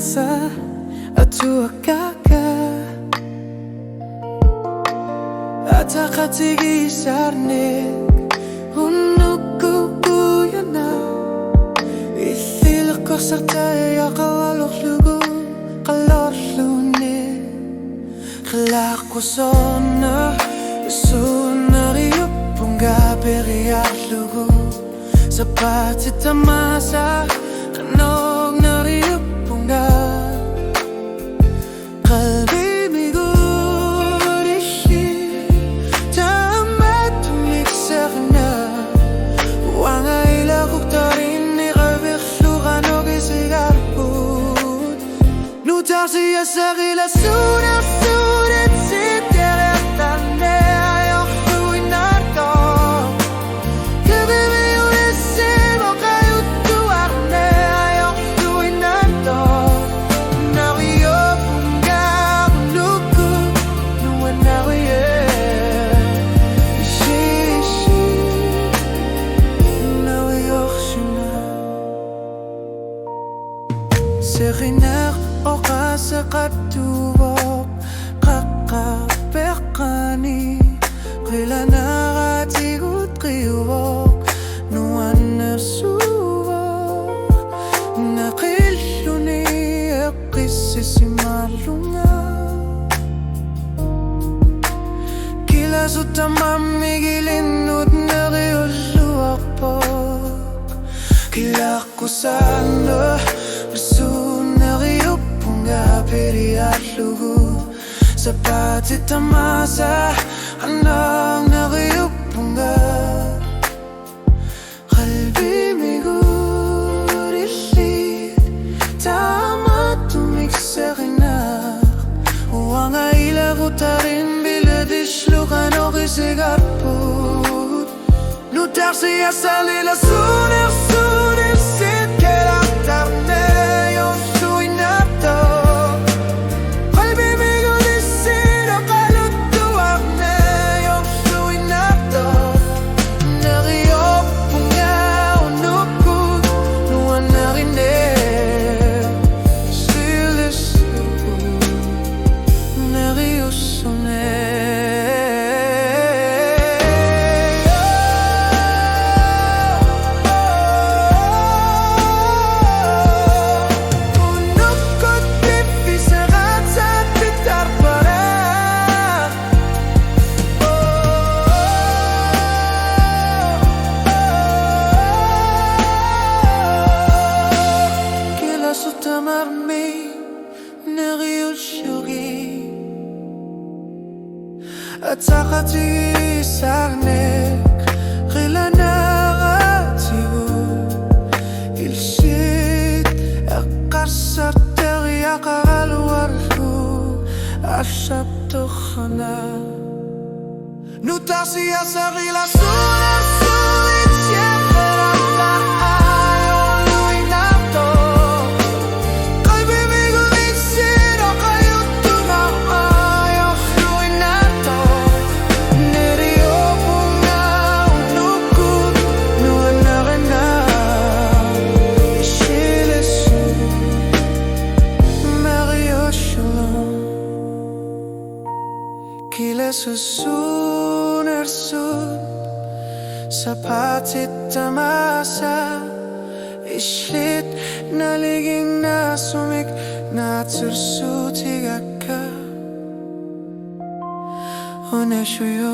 sa atua kaka ata katigi sarne unuku kuyana ithil ko sartaya kawalok lugu kalor lune kalak ko sona sunariyo punga periar lugu sapat tamasa kanog nariyo punga qalbi migurishi tamat mixerna wanga ila kuktarin ni gavir shuganog isigarput nutasi asagila sura suret sityaretane Sekinar o kasakatuwok kakapekani Kilanakatigut kiwok nuan nasuwok Nakiluni ekisisimalunga Kilasutamammigilinud nariuluwakpok Kilakusano periar lugu sapati tamasa anang nariyupunga qalbi migurilit tama tumikseginar wanga ila gutarin biladishlukan okisigarput nutarsi asalila suner suner sit keraktarne Atakati sarnek Kilanakatigu Ilsit Akasar terya kaluarku Asap tukhana Nutasi asarila sunar sulit siyakarata Susunar sun sapatit tamasa ishlit naliging nasumik natsursutiga ka Uneshuyo